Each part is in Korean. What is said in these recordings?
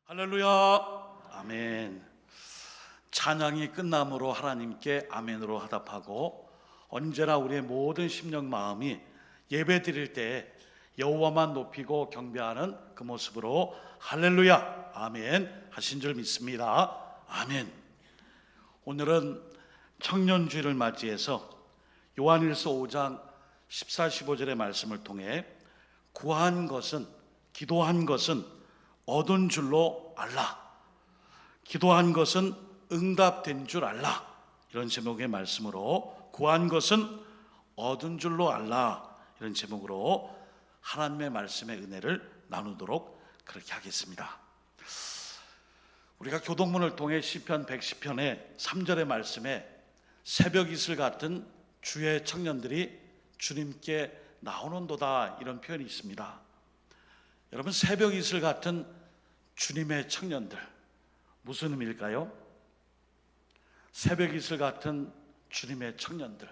할렐루야. 아멘. 찬양이 끝남으로 하나님께 아멘으로 화답하고, 언제나 우리의 모든 심령 마음이 예배 드릴 때 여호와만 높이고 경배하는 그 모습으로 할렐루야 아멘 하신 줄 믿습니다. 아멘. 오늘은 청년주일을 맞이해서 요한일서 5장 14, 15절의 말씀을 통해 구한 것은, 기도한 것은 얻은 줄로 알라, 기도한 것은 응답된 줄 알라, 이런 제목의 말씀으로 구한 것은 얻은 줄로 알라, 이런 제목으로 하나님의 말씀의 은혜를 나누도록 그렇게 하겠습니다. 우리가 교동문을 통해 시편 110편의 3절의 말씀에 새벽 이슬 같은 주의 청년들이 주님께 나오는도다, 이런 표현이 있습니다. 여러분, 새벽 이슬 같은 주님의 청년들, 무슨 의미일까요? 새벽 이슬 같은 주님의 청년들,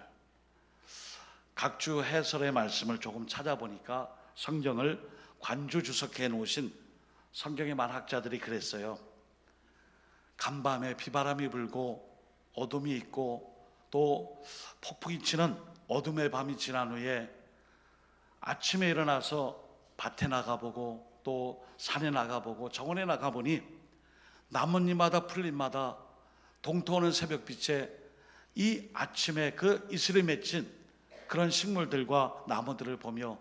각주 해설의 말씀을 조금 찾아보니까 성경을 관주주석해 놓으신 성경의 만학자들이 그랬어요. 간밤에 비바람이 불고 어둠이 있고 또 폭풍이 치는 어둠의 밤이 지난 후에 아침에 일어나서 밭에 나가보고 또 산에 나가보고 정원에 나가보니 나뭇잎마다 풀잎마다 동토하는 새벽빛에 이 아침에 그 이슬이 맺힌 그런 식물들과 나무들을 보며,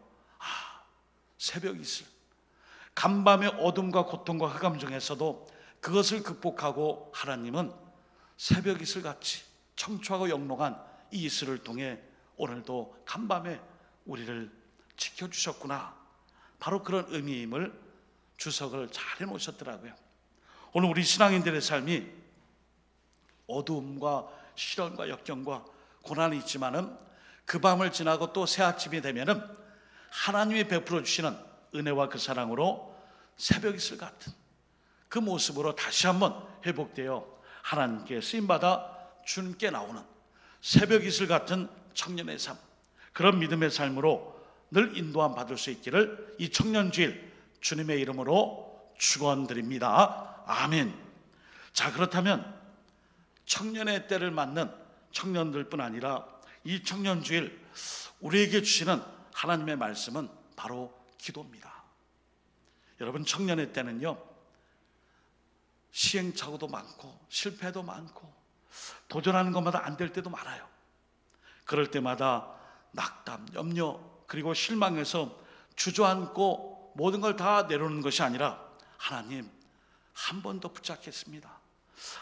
새벽 이슬, 간밤의 어둠과 고통과 흑암 중에서도 그것을 극복하고 하나님은 새벽 이슬같이 청초하고 영롱한 이 이슬을 통해 오늘도 간밤에 우리를 지켜주셨구나, 바로 그런 의미임을 주석을 잘 해놓으셨더라고요. 오늘 우리 신앙인들의 삶이 어두움과 시련과 역경과 고난이 있지만은 그 밤을 지나고 또 새 아침이 되면은 하나님이 베풀어 주시는 은혜와 그 사랑으로 새벽 이슬 같은 그 모습으로 다시 한번 회복되어 하나님께 쓰임받아 주님께 나오는 새벽 이슬 같은 청년의 삶, 그런 믿음의 삶으로 늘 인도함 받을 수 있기를 이 청년주일 주님의 이름으로 축원드립니다. 아멘. 자, 그렇다면 청년의 때를 맞는 청년들뿐 아니라 이 청년주일 우리에게 주시는 하나님의 말씀은 바로 기도입니다. 여러분, 청년의 때는요, 시행착오도 많고 실패도 많고 도전하는 것마다 안 될 때도 많아요. 그럴 때마다 낙담, 염려, 그리고 실망해서 주저앉고 모든 걸 다 내려놓는 것이 아니라, 하나님, 한 번 더 붙잡겠습니다,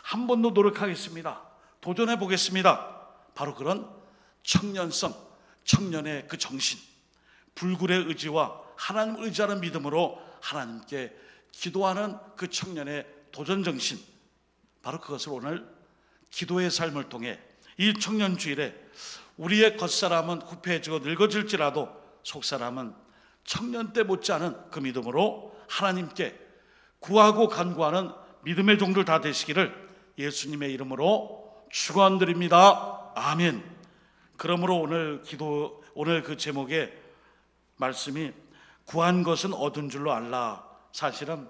한 번 더 노력하겠습니다, 도전해 보겠습니다, 바로 그런 청년성, 청년의 그 정신, 불굴의 의지와 하나님을 의지하는 믿음으로 하나님께 기도하는 그 청년의 도전정신, 바로 그것을 오늘 기도의 삶을 통해 이 청년주일에 우리의 겉사람은 후패해지고 늙어질지라도 속사람은 청년 때 못지않은 그 믿음으로 하나님께 구하고 간구하는 믿음의 종들 다 되시기를 예수님의 이름으로 축원드립니다. 아멘. 그러므로 오늘 그 제목의 말씀이 구한 것은 얻은 줄로 알라. 사실은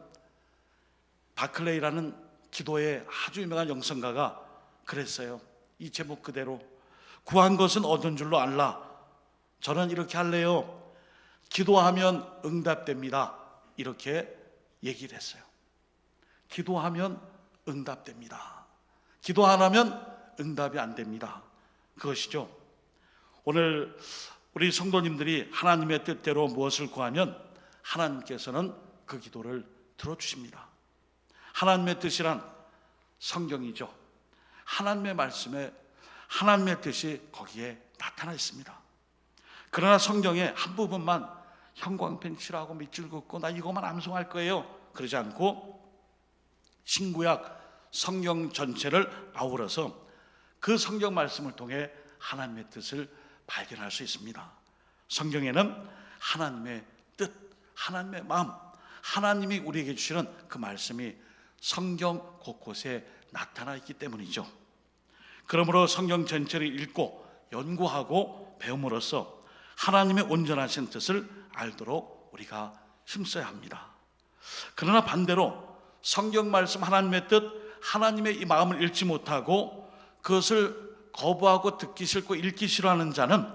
바클레이라는 기도의 아주 유명한 영성가가 그랬어요. 이 제목 그대로 구한 것은 얻은 줄로 알라. 저는 이렇게 할래요. 기도하면 응답됩니다. 이렇게 얘기를 했어요. 기도하면 응답됩니다. 기도 안 하면 응답이 안 됩니다. 그것이죠. 오늘 우리 성도님들이 하나님의 뜻대로 무엇을 구하면 하나님께서는 그 기도를 들어주십니다. 하나님의 뜻이란 성경이죠. 하나님의 말씀에 하나님의 뜻이 거기에 나타나 있습니다. 그러나 성경의 한 부분만 형광펜 칠하고 밑줄 긋고 나 이것만 암송할 거예요, 그러지 않고 신구약 성경 전체를 아우러서 그 성경 말씀을 통해 하나님의 뜻을 발견할 수 있습니다. 성경에는 하나님의 뜻, 하나님의 마음, 하나님이 우리에게 주시는 그 말씀이 성경 곳곳에 나타나 있기 때문이죠. 그러므로 성경 전체를 읽고 연구하고 배움으로써 하나님의 온전하신 뜻을 알도록 우리가 힘써야 합니다. 그러나 반대로 성경 말씀 하나님의 뜻, 하나님의 이 마음을 읽지 못하고 그것을 거부하고 듣기 싫고 읽기 싫어하는 자는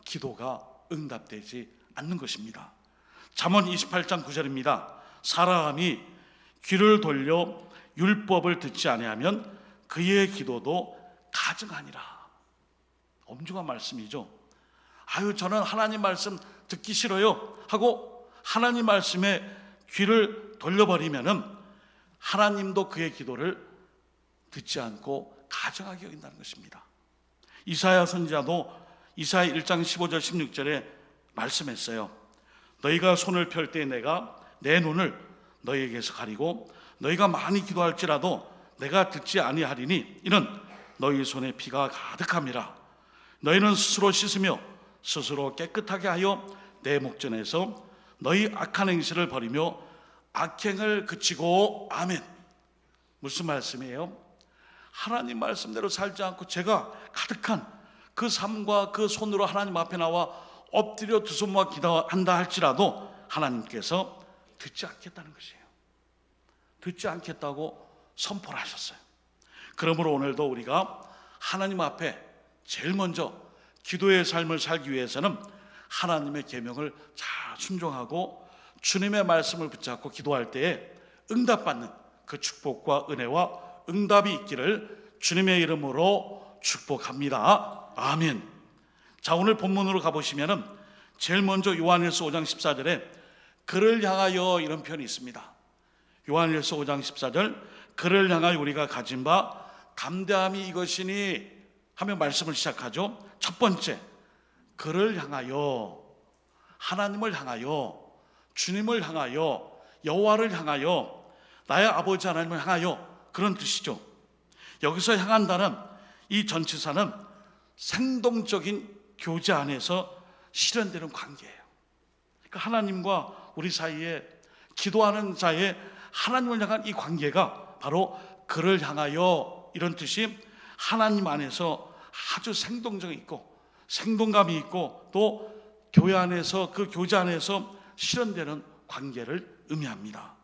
기도가 응답되지 않는 것입니다. 잠언 28장 9절입니다. 사람이 귀를 돌려 율법을 듣지 아니하면 그의 기도도 가증하니라. 엄중한 말씀이죠. 저는 하나님 말씀 듣기 싫어요 하고 하나님 말씀에 귀를 돌려버리면은 하나님도 그의 기도를 듣지 않고 가증하게 여긴다는 것입니다. 이사야 선지자도 이사야 1장 15절 16절에 말씀했어요. 너희가 손을 펼 때 내가 내 눈을 너희에게서 가리고 너희가 많이 기도할지라도 내가 듣지 아니하리니 이는 너희 손에 피가 가득함이라. 너희는 스스로 씻으며 스스로 깨끗하게 하여 내 목전에서 너희 악한 행실을 버리며 악행을 그치고. 아멘. 무슨 말씀이에요? 하나님 말씀대로 살지 않고 제가 가득한 그 삶과 그 손으로 하나님 앞에 나와 엎드려 두 손 모아 기도한다 할지라도 하나님께서 듣지 않겠다는 것이에요. 듣지 않겠다고 선포를 하셨어요. 그러므로 오늘도 우리가 하나님 앞에 제일 먼저 기도의 삶을 살기 위해서는 하나님의 계명을 잘 순종하고 주님의 말씀을 붙잡고 기도할 때에 응답받는 그 축복과 은혜와 응답이 있기를 주님의 이름으로 축복합니다. 아멘. 자, 오늘 본문으로 가보시면은 제일 먼저 요한일서 5장 14절에 그를 향하여 이런 표현이 있습니다. 요한일서 5장 14절, 그를 향하여 우리가 가진 바 담대함이 이것이니 하며 말씀을 시작하죠. 첫 번째, 그를 향하여, 하나님을 향하여, 주님을 향하여, 여호와를 향하여, 나의 아버지 하나님을 향하여, 그런 뜻이죠. 여기서 향한다는 이 전치사는 생동적인 교제 안에서 실현되는 관계예요. 그러니까 하나님과 우리 사이에, 기도하는 자의 하나님을 향한 이 관계가 바로 그를 향하여, 이런 뜻이 하나님 안에서 아주 생동적이 있고 생동감이 있고 또 교회 안에서, 그 교제 안에서 실현되는 관계를 의미합니다.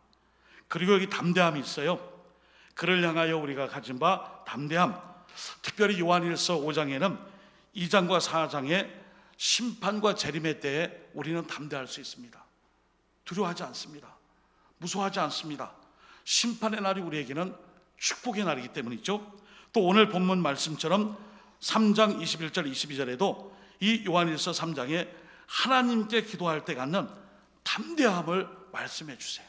그리고 여기 담대함이 있어요. 그를 향하여 우리가 가진 바 담대함. 특별히 요한일서 5장에는 2장과 4장의 심판과 재림의 때에 우리는 담대할 수 있습니다. 두려워하지 않습니다. 무서워하지 않습니다. 심판의 날이 우리에게는 축복의 날이기 때문이죠. 또 오늘 본문 말씀처럼 3장 21절 22절에도 이 요한일서 3장에 하나님께 기도할 때 갖는 담대함을 말씀해 주세요.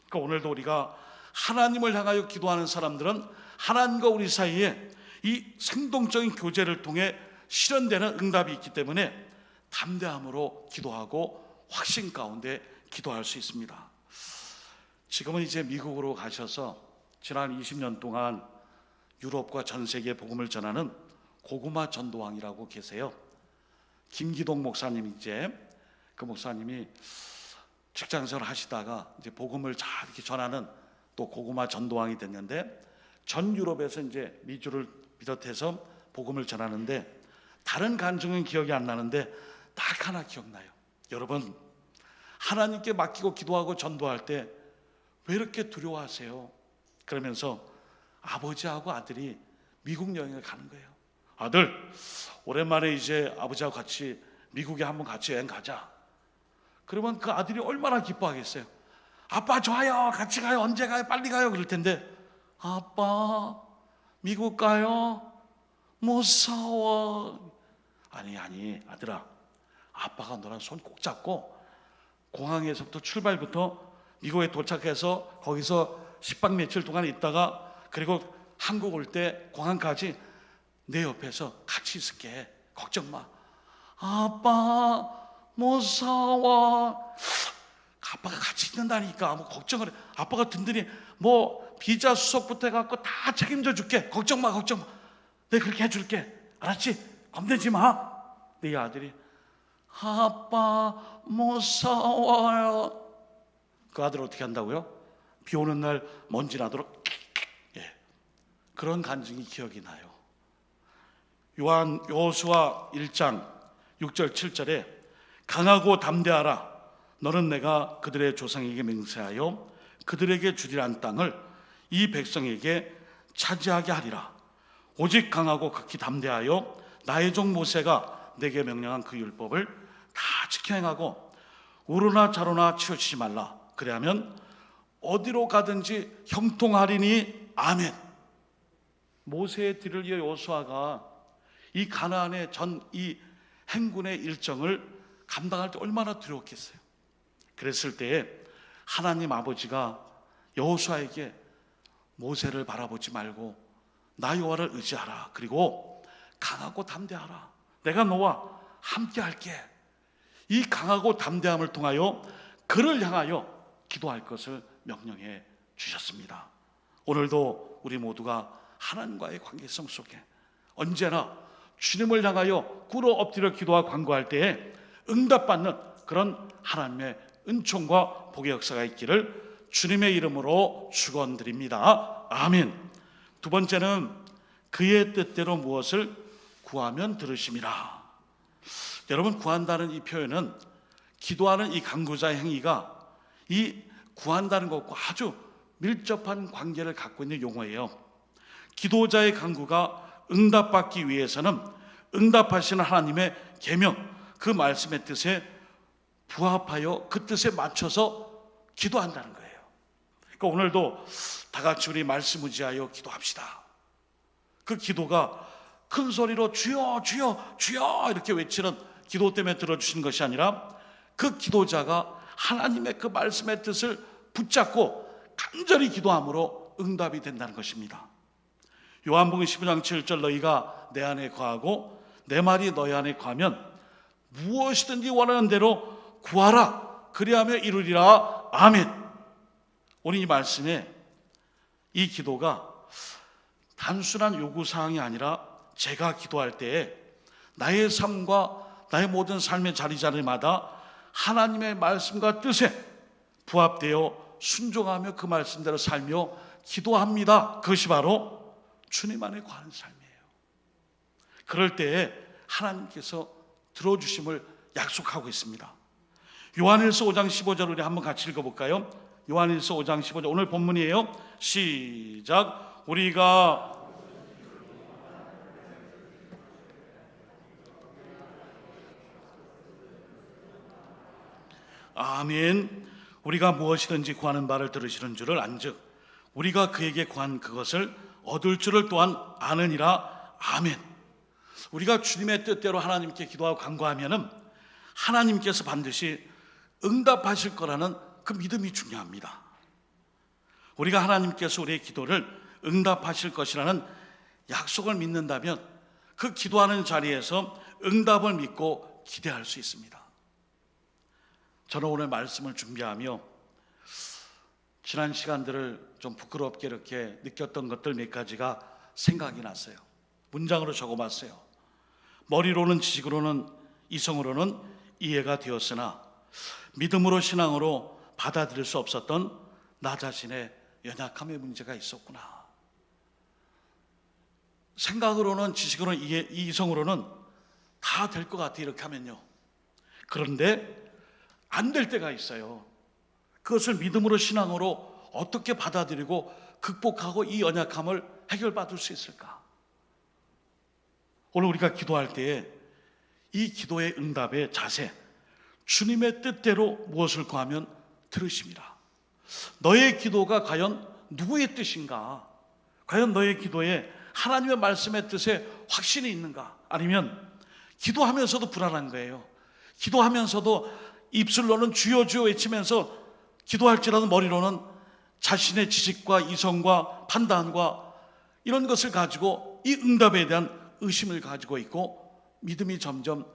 그러니까 오늘도 우리가 하나님을 향하여 기도하는 사람들은 하나님과 우리 사이에 이 생동적인 교제를 통해 실현되는 응답이 있기 때문에 담대함으로 기도하고 확신 가운데 기도할 수 있습니다. 지금은 이제 미국으로 가셔서 지난 20년 동안 유럽과 전 세계에 복음을 전하는 고구마 전도왕이라고 계세요. 김기동 목사님, 이제 그 목사님이 직장생활 하시다가 이제 복음을 잘 이렇게 전하는 또 고구마 전도왕이 됐는데, 전 유럽에서 이제 미주를 비롯해서 복음을 전하는데 다른 간증은 기억이 안 나는데 딱 하나 기억나요. 여러분, 하나님께 맡기고 기도하고 전도할 때 왜 이렇게 두려워하세요? 그러면서 아버지하고 아들이 미국 여행을 가는 거예요. 아들, 오랜만에 이제 아버지하고 같이 미국에 한번 같이 여행 가자. 그러면 그 아들이 얼마나 기뻐하겠어요. 아빠 좋아요, 같이 가요, 언제 가요, 빨리 가요, 그럴 텐데, 아빠 미국 가요? 무서워. 아니 아들아, 아빠가 너랑 손 꼭 잡고 공항에서부터 출발부터 미국에 도착해서 거기서 10박 며칠 동안 있다가 그리고 한국 올 때 공항까지 내 옆에서 같이 있을게. 걱정 마. 아빠 무서워. 아빠가 같이 있는다니까 뭐 걱정을 해. 아빠가 든든히 뭐 비자 수속부터 해갖고 다 책임져 줄게. 걱정 마. 내가 그렇게 해줄게. 알았지? 겁내지 마. 네 아들이 아빠 무서워요. 그 아들 어떻게 한다고요? 비 오는 날 먼지 나도록 그런 간증이 기억이 나요. 여호수아 1장 6절 7절에 강하고 담대하라. 너는 내가 그들의 조상에게 맹세하여 그들에게 주리란 땅을 이 백성에게 차지하게 하리라. 오직 강하고 극히 담대하여 나의 종 모세가 내게 명령한 그 율법을 다 지켜 행하고 우로나 좌로나 치우치지 말라. 그래야면 어디로 가든지 형통하리니. 아멘. 모세의 뒤를 이어 여호수아가 이 가나안의 전 이 행군의 일정을 감당할 때 얼마나 두려웠겠어요. 그랬을 때에 하나님 아버지가 여호수아에게 모세를 바라보지 말고 나 여호와를 의지하라. 그리고 강하고 담대하라. 내가 너와 함께 할게. 이 강하고 담대함을 통하여 그를 향하여 기도할 것을 명령해 주셨습니다. 오늘도 우리 모두가 하나님과의 관계성 속에 언제나 주님을 향하여 꿇어 엎드려 기도와 간구할 때에 응답받는 그런 하나님의 은총과 복의 역사가 있기를 주님의 이름으로 축원드립니다. 아멘. 두 번째는 그의 뜻대로 무엇을 구하면 들으심이라. 여러분, 구한다는 이 표현은 기도하는 이 간구자의 행위가 이 구한다는 것과 아주 밀접한 관계를 갖고 있는 용어예요. 기도자의 간구가 응답받기 위해서는 응답하시는 하나님의 계명, 그 말씀의 뜻에 부합하여 그 뜻에 맞춰서 기도한다는 거예요. 그러니까 오늘도 다 같이 우리 말씀 의지하여 기도합시다. 그 기도가 큰 소리로 주여 주여 주여 이렇게 외치는 기도 때문에 들어주신 것이 아니라 그 기도자가 하나님의 그 말씀의 뜻을 붙잡고 간절히 기도함으로 응답이 된다는 것입니다. 요한복음 15장 7절 너희가 내 안에 거하고 내 말이 너희 안에 거하면 무엇이든지 원하는 대로 구하라. 그리하면 이루리라. 아멘. 오늘 이 말씀에 이 기도가 단순한 요구사항이 아니라 제가 기도할 때에 나의 삶과 나의 모든 삶의 자리자리마다 하나님의 말씀과 뜻에 부합되어 순종하며 그 말씀대로 살며 기도합니다. 그것이 바로 주님 안에 거하는 삶이에요. 그럴 때에 하나님께서 들어주심을 약속하고 있습니다. 요한일서 5장 15절 우리 한번 같이 읽어볼까요? 요한일서 5장 15절 오늘 본문이에요. 시작. 우리가 아멘. 우리가 무엇이든지 구하는 바를 들으시는 줄을 안즉 우리가 그에게 구한 그것을 얻을 줄을 또한 아느니라. 아멘. 우리가 주님의 뜻대로 하나님께 기도하고 간구하면은 하나님께서 반드시 응답하실 거라는 그 믿음이 중요합니다. 우리가 하나님께서 우리의 기도를 응답하실 것이라는 약속을 믿는다면 그 기도하는 자리에서 응답을 믿고 기대할 수 있습니다. 저는 오늘 말씀을 준비하며 지난 시간들을 좀 부끄럽게 이렇게 느꼈던 것들 몇 가지가 생각이 났어요. 문장으로 적어봤어요. 머리로는 지식으로는 이성으로는 이해가 되었으나 믿음으로 신앙으로 받아들일 수 없었던 나 자신의 연약함의 문제가 있었구나. 생각으로는 지식으로는 이성으로는 다 될 것 같아 이렇게 하면요. 그런데 안 될 때가 있어요. 그것을 믿음으로 신앙으로 어떻게 받아들이고 극복하고 이 연약함을 해결받을 수 있을까? 오늘 우리가 기도할 때에 이 기도의 응답의 자세, 주님의 뜻대로 무엇을 구하면 들으심이라. 너의 기도가 과연 누구의 뜻인가? 과연 너의 기도에 하나님의 말씀의 뜻에 확신이 있는가? 아니면 기도하면서도 불안한 거예요. 기도하면서도 입술로는 주여 주여 외치면서 기도할지라도 머리로는 자신의 지식과 이성과 판단과 이런 것을 가지고 이 응답에 대한 의심을 가지고 있고 믿음이 점점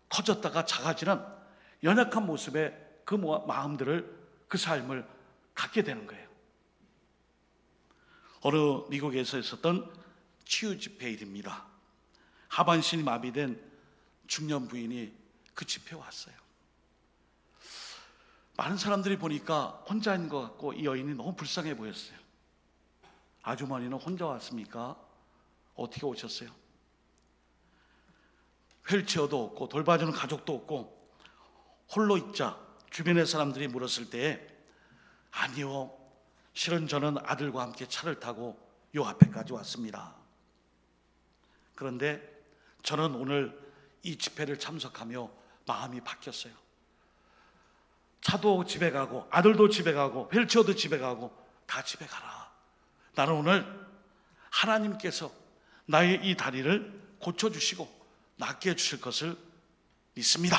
커졌다가 작아지는 연약한 모습의 그 마음들을, 그 삶을 갖게 되는 거예요. 어느 미국에서 있었던 치유 집회일입니다. 하반신이 마비된 중년 부인이 그 집회에 왔어요. 많은 사람들이 보니까 혼자 있는 것 같고 이 여인이 너무 불쌍해 보였어요. 아주머니는 혼자 왔습니까? 어떻게 오셨어요? 휠체어도 없고 돌봐주는 가족도 없고 홀로 있자 주변의 사람들이 물었을 때 아니요, 실은 저는 아들과 함께 차를 타고 요 앞에까지 왔습니다. 그런데 저는 오늘 이 집회를 참석하며 마음이 바뀌었어요. 차도 집에 가고 아들도 집에 가고 휠체어도 집에 가고 다 집에 가라. 나는 오늘 하나님께서 나의 이 다리를 고쳐주시고 낫게 해주실 것을 믿습니다.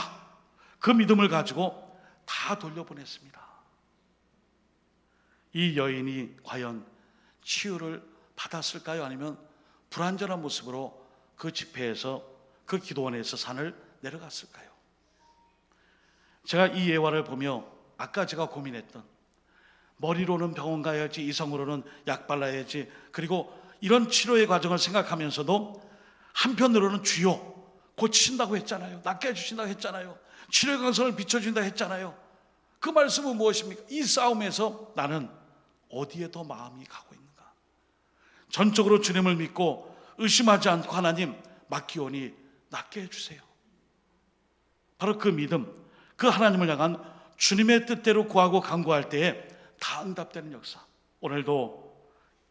그 믿음을 가지고 다 돌려보냈습니다. 이 여인이 과연 치유를 받았을까요? 아니면 불완전한 모습으로 그 집회에서 그 기도원에서 산을 내려갔을까요? 제가 이 예화를 보며 아까 제가 고민했던 머리로는 병원 가야지, 이성으로는 약 발라야지, 그리고 이런 치료의 과정을 생각하면서도 한편으로는 주여 고치신다고 했잖아요. 낫게 해주신다고 했잖아요. 치료의 강성을 비춰준다고 했잖아요. 그 말씀은 무엇입니까? 이 싸움에서 나는 어디에 더 마음이 가고 있는가? 전적으로 주님을 믿고 의심하지 않고 하나님 맡기오니 낫게 해주세요. 바로 그 믿음, 그 하나님을 향한 주님의 뜻대로 구하고 간구할 때에 다 응답되는 역사. 오늘도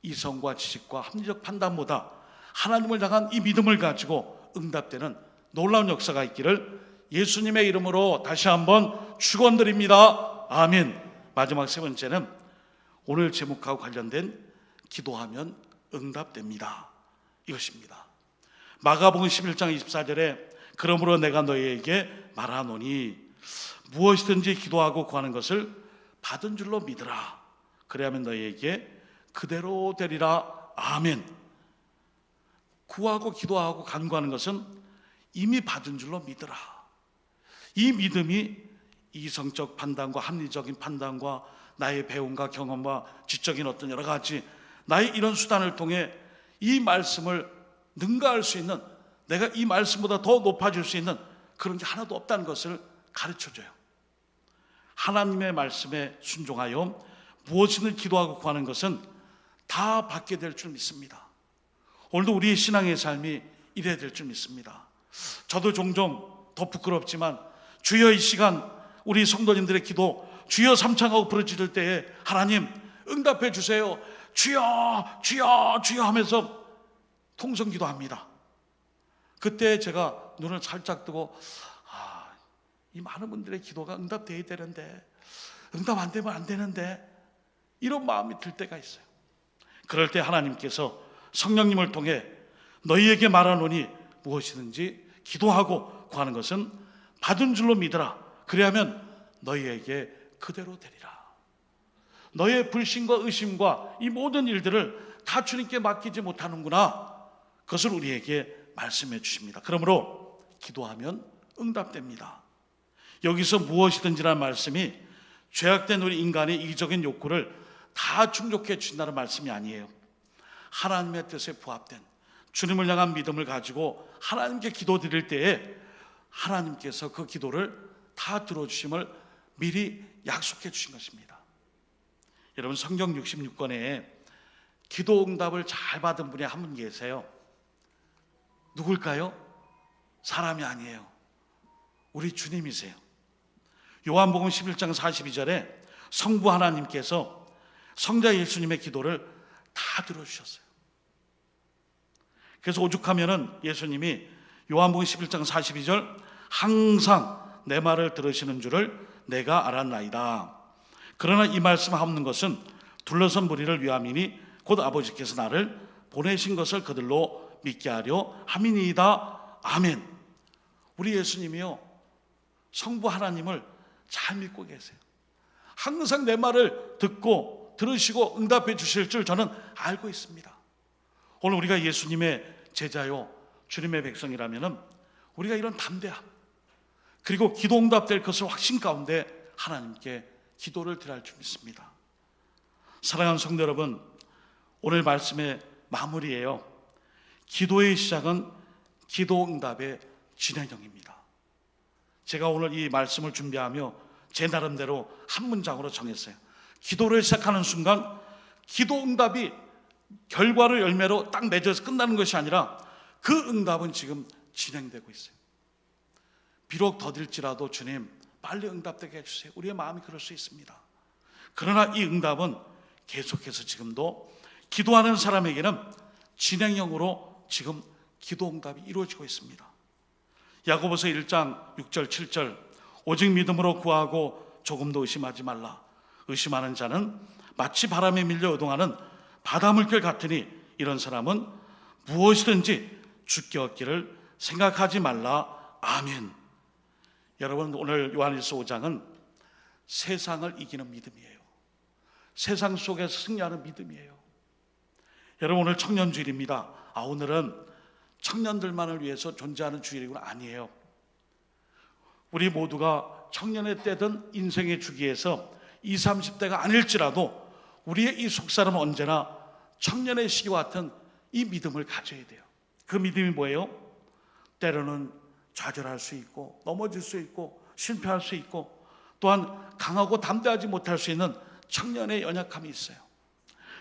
이성과 지식과 합리적 판단보다 하나님을 향한 이 믿음을 가지고 응답되는 놀라운 역사가 있기를 예수님의 이름으로 다시 한번 축원드립니다. 아멘. 마지막 세 번째는 오늘 제목하고 관련된 기도하면 응답됩니다. 이것입니다. 마가복음 11장 24절에 그러므로 내가 너희에게 말하노니 무엇이든지 기도하고 구하는 것을 받은 줄로 믿으라. 그래야만 너희에게 그대로 되리라. 아멘. 구하고 기도하고 간구하는 것은 이미 받은 줄로 믿으라. 이 믿음이 이성적 판단과 합리적인 판단과 나의 배움과 경험과 지적인 어떤 여러 가지 나의 이런 수단을 통해 이 말씀을 능가할 수 있는, 내가 이 말씀보다 더 높아질 수 있는 그런 게 하나도 없다는 것을 가르쳐줘요. 하나님의 말씀에 순종하여 무엇이든 기도하고 구하는 것은 다 받게 될 줄 믿습니다. 오늘도 우리의 신앙의 삶이 이래야 될 줄 믿습니다. 저도 종종 더 부끄럽지만 주여 이 시간 우리 성도님들의 기도 주여 삼창하고 부르짖을 때에 하나님 응답해 주세요. 주여 주여 주여 하면서 통성 기도합니다. 그때 제가 눈을 살짝 뜨고 이 많은 분들의 기도가 응답돼야 되는데 응답 안 되면 안 되는데 이런 마음이 들 때가 있어요. 그럴 때 하나님께서 성령님을 통해 너희에게 말하노니 무엇이든지 기도하고 구하는 것은 받은 줄로 믿으라. 그리하면 너희에게 그대로 되리라. 너의 불신과 의심과 이 모든 일들을 다 주님께 맡기지 못하는구나. 그것을 우리에게 말씀해 주십니다. 그러므로 기도하면 응답됩니다. 여기서 무엇이든지라는 말씀이 죄악된 우리 인간의 이기적인 욕구를 다 충족해 주신다는 말씀이 아니에요. 하나님의 뜻에 부합된 주님을 향한 믿음을 가지고 하나님께 기도드릴 때에 하나님께서 그 기도를 다 들어주심을 미리 약속해 주신 것입니다. 여러분 성경 66권에 기도 응답을 잘 받은 분이 한 분 계세요. 누굴까요? 사람이 아니에요. 우리 주님이세요. 요한복음 11장 42절에 성부 하나님께서 성자 예수님의 기도를 다 들어주셨어요. 그래서 오죽하면은 예수님이 요한복음 11장 42절 항상 내 말을 들으시는 줄을 내가 알았나이다. 그러나 이 말씀 하옵는 것은 둘러선 무리를 위함이니 곧 아버지께서 나를 보내신 것을 그들로 믿게 하려 함이니이다. 아멘. 우리 예수님이요 성부 하나님을 잘 믿고 계세요. 항상 내 말을 듣고 들으시고 응답해 주실 줄 저는 알고 있습니다. 오늘 우리가 예수님의 제자요 주님의 백성이라면 우리가 이런 담대함 그리고 기도 응답될 것을 확신 가운데 하나님께 기도를 드릴 줄 믿습니다. 사랑하는 성도 여러분, 오늘 말씀의 마무리예요. 기도의 시작은 기도 응답의 진행형입니다. 제가 오늘 이 말씀을 준비하며 제 나름대로 한 문장으로 정했어요. 기도를 시작하는 순간 기도 응답이 결과를 열매로 딱 맺어서 끝나는 것이 아니라 그 응답은 지금 진행되고 있어요. 비록 더딜지라도 주님 빨리 응답되게 해주세요. 우리의 마음이 그럴 수 있습니다. 그러나 이 응답은 계속해서 지금도 기도하는 사람에게는 진행형으로 지금 기도 응답이 이루어지고 있습니다. 야고보서 1장 6절 7절 오직 믿음으로 구하고 조금도 의심하지 말라. 의심하는 자는 마치 바람에 밀려 요동하는 바다 물결 같으니 이런 사람은 무엇이든지 주께 얻기를 생각하지 말라. 아멘. 여러분, 오늘 요한일서 5장은 세상을 이기는 믿음이에요. 세상 속에서 승리하는 믿음이에요. 여러분, 오늘 청년주일입니다. 오늘은 청년들만을 위해서 존재하는 주일이구나. 아니에요. 우리 모두가 청년의 때든 인생의 주기에서 20, 30대가 아닐지라도 우리의 이 속사람은 언제나 청년의 시기와 같은 이 믿음을 가져야 돼요. 그 믿음이 뭐예요? 때로는 좌절할 수 있고 넘어질 수 있고 실패할 수 있고 또한 강하고 담대하지 못할 수 있는 청년의 연약함이 있어요.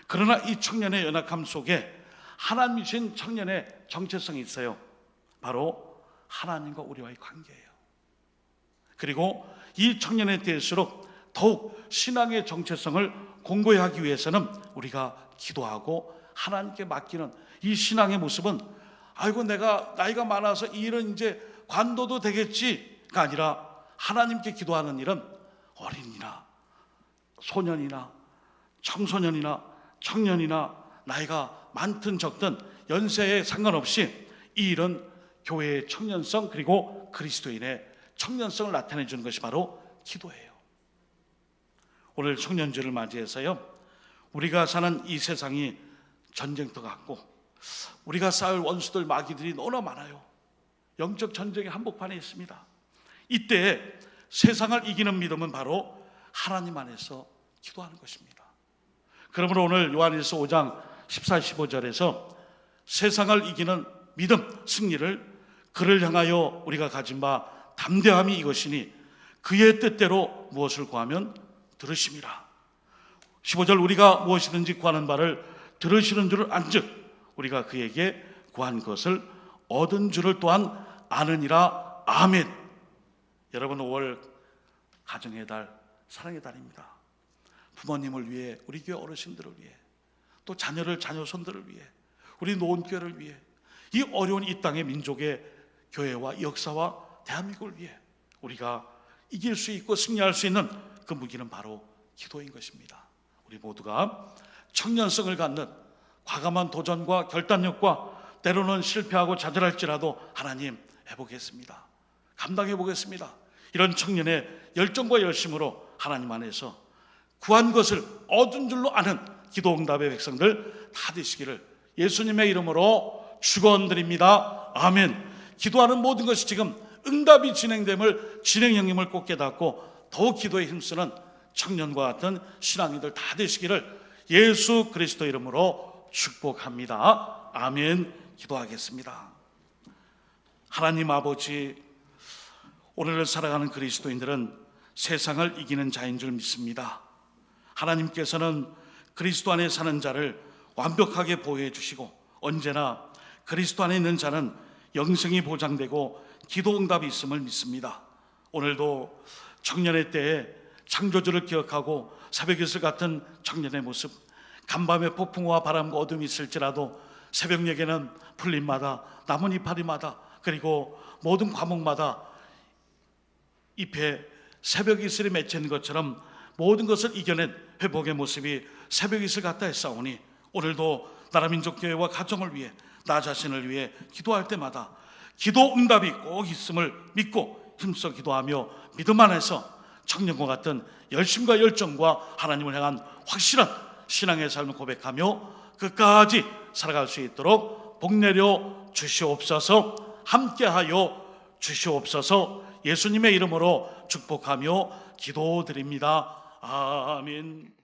그러나 이 청년의 연약함 속에 하나님 주신 청년의 정체성이 있어요. 바로 하나님과 우리와의 관계예요. 그리고 이 청년에 대해서록 더욱 신앙의 정체성을 공고히 하기 위해서는 우리가 기도하고 하나님께 맡기는 이 신앙의 모습은 아이고 내가 나이가 많아서 이 일은 이제 관둬도 되겠지가 아니라 하나님께 기도하는 일은 어린이나 소년이나 청소년이나 청년이나 나이가 많든 적든 연세에 상관없이 이 일은 교회의 청년성 그리고 그리스도인의 청년성을 나타내 주는 것이 바로 기도예요. 오늘 청년주를 맞이해서요, 우리가 사는 이 세상이 전쟁터 같고 우리가 싸울 원수들 마귀들이 너무나 많아요. 영적 전쟁의 한복판에 있습니다. 이때 세상을 이기는 믿음은 바로 하나님 안에서 기도하는 것입니다. 그러므로 오늘 요한일서 5장 14, 15절에서 세상을 이기는 믿음, 승리를 그를 향하여 우리가 가진 바 담대함이 이것이니 그의 뜻대로 무엇을 구하면 들으심이라. 15절 우리가 무엇이든지 구하는 바를 들으시는 줄을 안즉 우리가 그에게 구한 것을 얻은 줄을 또한 아느니라. 아멘. 여러분, 5월 가정의 달, 사랑의 달입니다. 부모님을 위해, 우리 교회 어르신들을 위해, 또 자녀를 자녀손들을 위해, 우리 노원교회를 위해, 이 어려운 이 땅의 민족의 교회와 역사와 대한민국을 위해 우리가 이길 수 있고 승리할 수 있는 그 무기는 바로 기도인 것입니다. 우리 모두가 청년성을 갖는 과감한 도전과 결단력과 때로는 실패하고 좌절할지라도 하나님 해보겠습니다. 감당해보겠습니다. 이런 청년의 열정과 열심으로 하나님 안에서 구한 것을 얻은 줄로 아는 기도응답의 백성들 다 되시기를 예수님의 이름으로 축원드립니다. 아멘. 기도하는 모든 것이 지금 응답이 진행됨을 진행형님을 꼭 깨닫고 더욱 기도에 힘쓰는 청년과 같은 신앙인들 다 되시기를 예수 그리스도 이름으로 축복합니다. 아멘. 기도하겠습니다. 하나님 아버지, 오늘을 살아가는 그리스도인들은 세상을 이기는 자인 줄 믿습니다. 하나님께서는 그리스도 안에 사는 자를 완벽하게 보호해 주시고 언제나 그리스도 안에 있는 자는 영생이 보장되고 기도응답이 있음을 믿습니다. 오늘도 청년의 때에 창조주를 기억하고 새벽이슬 같은 청년의 모습, 간밤에 폭풍과 바람과 어둠이 있을지라도 새벽녘에는 풀잎마다 나뭇 이파리마다 그리고 모든 과목마다 잎에 새벽이슬이 맺힌 것처럼 모든 것을 이겨낸 회복의 모습이 새벽이슬 같다 했사오니 오늘도 나라민족교회와 가정을 위해 나 자신을 위해 기도할 때마다 기도 응답이 꼭 있음을 믿고 힘써 기도하며 믿음 안에서 청년과 같은 열심과 열정과 하나님을 향한 확실한 신앙의 삶을 고백하며 끝까지 살아갈 수 있도록 복 내려 주시옵소서. 함께하여 주시옵소서. 예수님의 이름으로 축복하며 기도드립니다. 아멘.